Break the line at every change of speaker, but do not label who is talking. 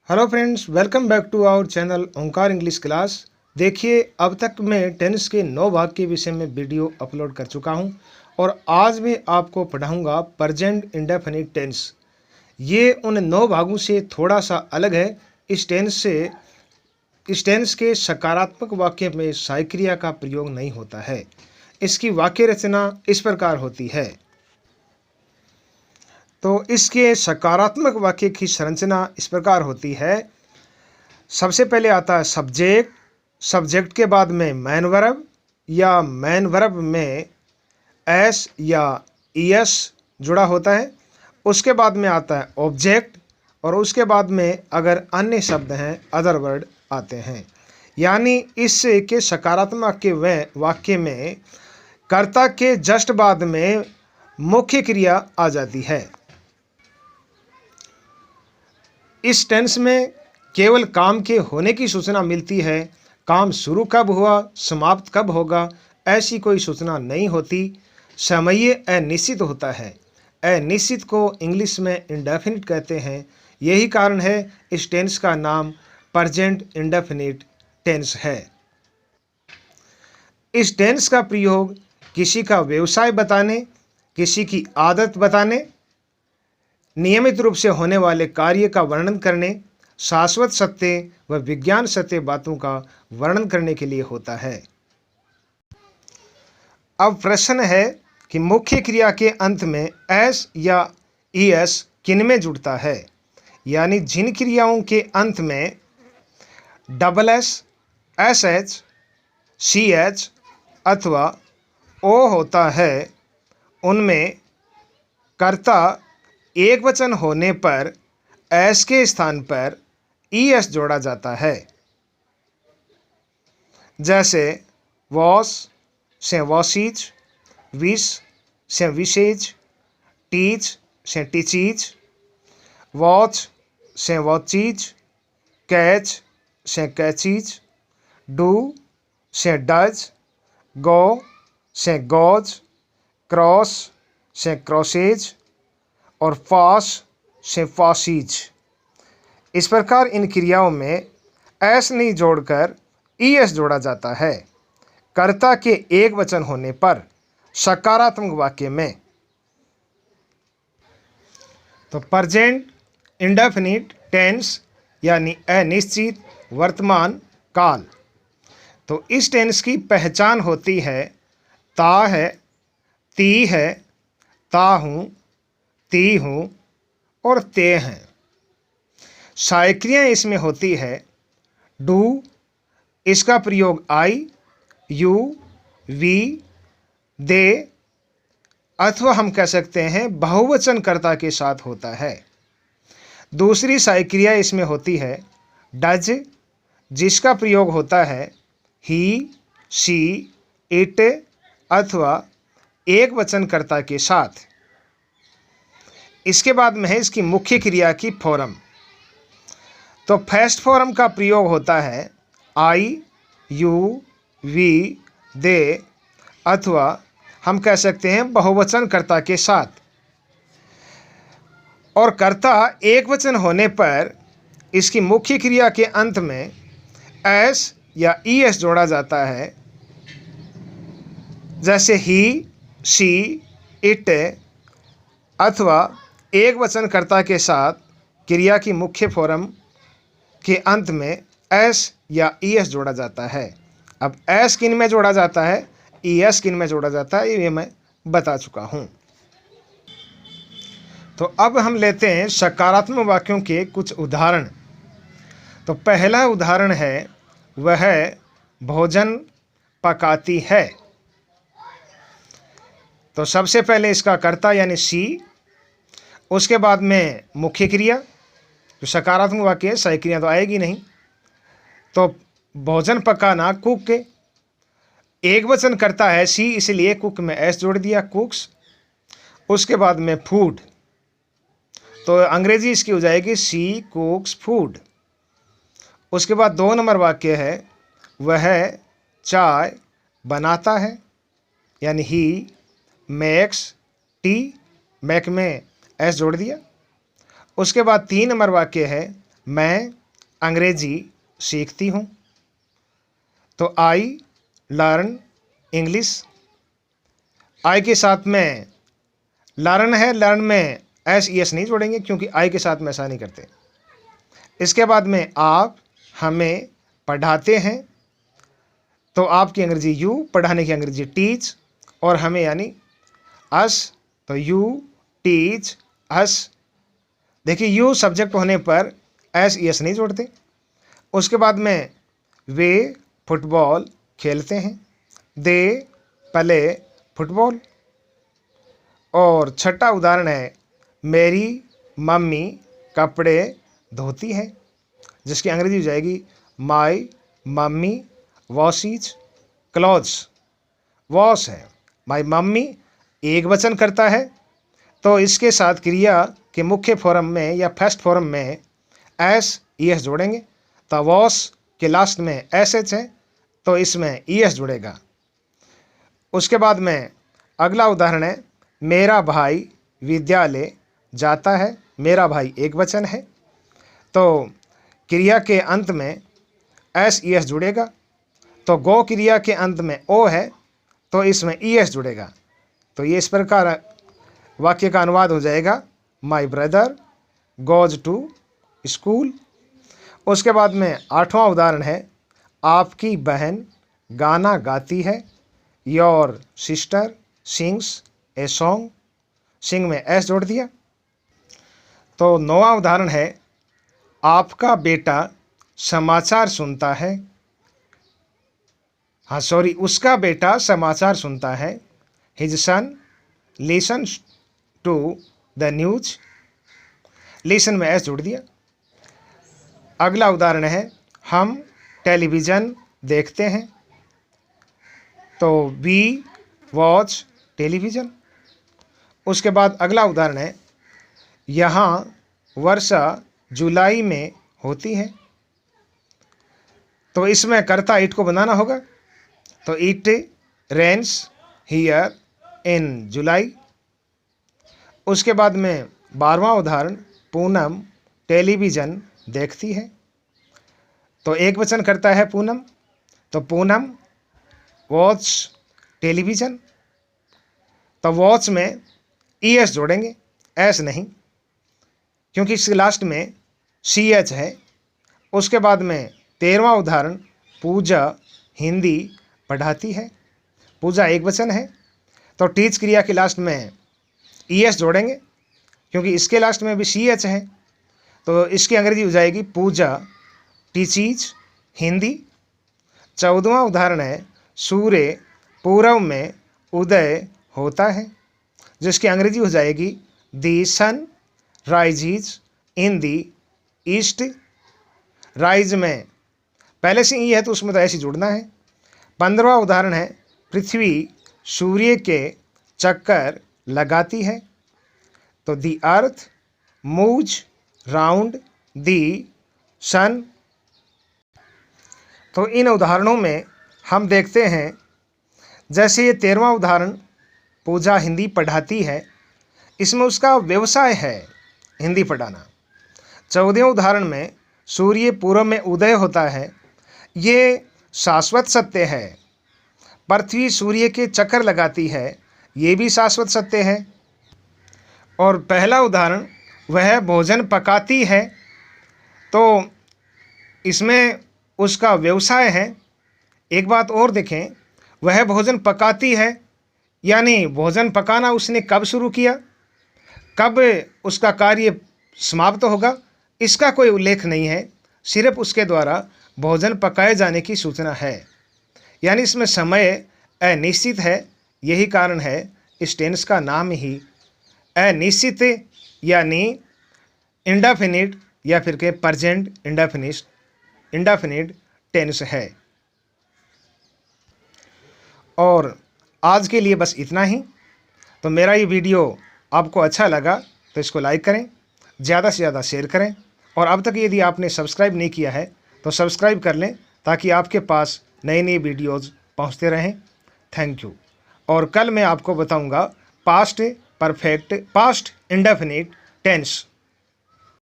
Hello friends, welcome back to our channel Omkar English class. देखिए, अब तक मैं टेंस के 9 भाग के विषय में वीडियो अपलोड कर चुका हूं और आज मैं आपको पढ़ाऊंगा प्रेजेंट इंडेफिनिट टेंस। ये उन 9 भागों से थोड़ा सा अलग है। इस टेंस के सकारात्मक वाक्य में सहायक क्रिया का प्रयोग नहीं होता है। इसकी वाक्य रचना इस प्रकार होती है। तो इसके सकारात्मक वाक्य की संरचना इस प्रकार होती है। सबसे पहले आता है सब्जेक्ट। सब्जेक्ट के बाद में मैन वर्ब या मैन वर्ब में एस या ईएस जुड़ा होता है। उसके बाद में आता है ऑब्जेक्ट और उसके बाद में अगर अन्य शब्द हैं अदर वर्ड आते हैं। यानी इससे के सकारात्मक के वाक्य में कर्ता के जस्ट बाद में मुख्य क्रिया आ जाती है। इस टेंस में केवल काम के होने की सूचना मिलती है। काम शुरू कब हुआ, समाप्त कब होगा, ऐसी कोई सूचना नहीं होती। समय अनिश्चित होता है। अनिश्चित को इंग्लिश में इंडेफिनिट कहते हैं। यही कारण है इस टेंस का नाम प्रेजेंट इंडेफिनिट टेंस है। इस टेंस का प्रयोग किसी का व्यवसाय बताने, किसी की आदत बताने, नियमित रूप से होने वाले कार्य का वर्णन करने, शाश्वत सत्य व विज्ञान सत्य बातों का वर्णन करने के लिए होता है। अब प्रश्न है कि मुख्य क्रिया के अंत में एस या ईएस किनमें जुड़ता है। यानी जिन क्रियाओं के अंत में double S, S H, C H अथवा ओ होता है, उनमें कर्ता एक वचन होने पर एस के स्थान पर ईएस जोड़ा जाता है। जैसे वॉस से वॉसीज, विश से विशेज, टीच से टीचीज, वॉच से वॉचीज, कैच से कैचीज, डू से डज, गो से गोज, क्रॉस से क्रॉसेज और फास से फासीज। इस प्रकार इन क्रियाओं में एस नहीं जोड़कर ईएस जोड़ा जाता है कर्ता के एक वचन होने पर सकारात्मक वाक्य में। तो प्रेजेंट इंडेफिनिट टेंस यानी अनिश्चित वर्तमान काल। तो इस टेंस की पहचान होती है ता है, ती है, ता हूँ, ती हूँ और ते हैं। सहायक क्रिया इसमें होती है डू, इसका प्रयोग आई, यू, वी, दे अथवा हम कह सकते हैं बहुवचन कर्ता के साथ होता है। दूसरी सहायक क्रिया इसमें होती है डज, जिसका प्रयोग होता है ही, शी, इट अथवा एक वचन कर्ता के साथ। इसके बाद में है इसकी मुख्य क्रिया की फॉर्म। तो फर्स्ट फॉर्म का प्रयोग होता है आई, यू, वी, दे अथवा हम कह सकते हैं बहुवचन कर्ता के साथ। और कर्ता एक वचन होने पर इसकी मुख्य क्रिया के अंत में एस या ईएस जोड़ा जाता है। जैसे ही, शी, इट अथवा एक वचन कर्ता के साथ क्रिया की मुख्य फॉर्म के अंत में एस या ईएस जोड़ा जाता है। अब एस किन में जोड़ा जाता है, ईएस किन में जोड़ा जाता है, ये मैं बता चुका हूँ। तो अब हम लेते हैं सकारात्मक वाक्यों के कुछ उदाहरण। तो पहला उदाहरण है वह भोजन पकाती है। तो सबसे पहले इसका कर्ता यानी सी, उसके बाद में मुख्य क्रिया। तो सकारात्मक वाक्य है, सहायक क्रिया तो आएगी नहीं। तो भोजन पकाना, कुक, एक वचन करता है सी, इसलिए कुक में एस जोड़ दिया, कुक्स। उसके बाद में फूड, तो अंग्रेजी इसकी हो जाएगी सी कुक्स फूड। उसके बाद 2 नंबर वाक्य है वह चाय बनाता है, यानी ही मेक्स टी, मैक में एस जोड़ दिया। उसके बाद 3 नंबर वाक्य है मैं अंग्रेजी सीखती हूँ। तो आई लर्न इंग्लिश। आई के साथ में लर्न है, लर्न में एस ई एस नहीं जोड़ेंगे क्योंकि आई के साथ में ऐसा नहीं करते। इसके बाद में आप हमें पढ़ाते हैं, तो आपकी अंग्रेजी यू, पढ़ाने की अंग्रेजी टीच, और हमें यानी अस, तो यू टीच अस। देखिए यू सब्जेक्ट होने पर एस ई एस नहीं जोड़ते। उसके बाद में वे फुटबॉल खेलते हैं, दे प्ले फुटबॉल। और छठा उदाहरण है मेरी मम्मी कपड़े धोती है, जिसकी अंग्रेजी हो जाएगी माई मम्मी वॉशीज क्लॉथ्स। वॉश है, माई मम्मी एक वचन करता है, तो इसके साथ क्रिया के मुख्य फॉर्म में या फर्स्ट फॉर्म में एस ई एस जोड़ेंगे। तो वॉश के लास्ट में एस एच है, तो इसमें ई एस जुड़ेगा। उसके बाद में अगला उदाहरण है मेरा भाई विद्यालय जाता है। मेरा भाई एक वचन है, तो क्रिया के अंत में एस ई एस जुड़ेगा। तो गो क्रिया के अंत में ओ है, तो इसमें ई एस जुड़ेगा। तो ये इस प्रकार वाक्य का अनुवाद हो जाएगा my brother goes to school. उसके बाद में आठवां उदाहरण है आपकी बहन गाना गाती है। Your sister sings a song. Sing में एस जोड़ दिया। तो नौवां उदाहरण है आपका बेटा समाचार सुनता है। हाँ सॉरी, उसका बेटा समाचार सुनता है। His son listens to the news. Listen में एस जोड़ दिया। अगला उदाहरण है हम टेलीविज़न देखते हैं, तो वी वॉच टेलीविज़न। उसके बाद अगला उदाहरण है यहाँ वर्षा जुलाई में होती है, तो इसमें कर्ता इट को बनाना होगा। तो इट रेन्स हियर इन जुलाई। उसके बाद में 12वां उदाहरण पूनम टेलीविज़न देखती है, तो एक वचन करता है पूनम, तो पूनम वॉच टेलीविज़न। तो वॉच में ई एस जोड़ेंगे, एस नहीं, क्योंकि इसके लास्ट में सी एच है। उसके बाद में 13वां उदाहरण पूजा हिंदी पढ़ाती है। पूजा एक वचन है, तो टीच क्रिया के लास्ट में ई एस जोड़ेंगे, क्योंकि इसके लास्ट में भी सी एच है, तो इसकी अंग्रेजी हो जाएगी पूजा टीचीज हिंदी। 14वां उदाहरण है सूर्य पूर्व में उदय होता है, जिसकी अंग्रेजी हो जाएगी दी सन राइजिज इन दी ईस्ट। राइज में पहले से ही है, तो उसमें तो ऐसे जोड़ना है। 15वां उदाहरण है पृथ्वी सूर्य के चक्कर लगाती है, तो दी अर्थ मूव्स राउंड दी सन। तो इन उदाहरणों में हम देखते हैं, जैसे ये 13वां उदाहरण पूजा हिंदी पढ़ाती है, इसमें उसका व्यवसाय है हिंदी पढ़ाना। 14वें उदाहरण में सूर्य पूर्व में उदय होता है, ये शाश्वत सत्य है। पृथ्वी सूर्य के चक्कर लगाती है, ये भी शाश्वत सत्य है। और पहला उदाहरण वह भोजन पकाती है, तो इसमें उसका व्यवसाय है। एक बात और देखें, वह भोजन पकाती है, यानी भोजन पकाना उसने कब शुरू किया, कब उसका कार्य समाप्त होगा, इसका कोई उल्लेख नहीं है। सिर्फ उसके द्वारा भोजन पकाए जाने की सूचना है, यानी इसमें समय अनिश्चित है। यही कारण है इस टेंस का नाम ही अनिश्चित यानी इंडेफिनिट या फिर के प्रेजेंट इंडेफिनिट टेंस है। और आज के लिए बस इतना ही। तो मेरा ये वीडियो आपको अच्छा लगा तो इसको लाइक करें, ज़्यादा से ज़्यादा शेयर करें, और अब तक यदि आपने सब्सक्राइब नहीं किया है तो सब्सक्राइब कर लें, ताकि आपके पास नई नई वीडियोज़ पहुंचते रहें। Thank you. और कल मैं आपको बताऊंगा past perfect past indefinite tense.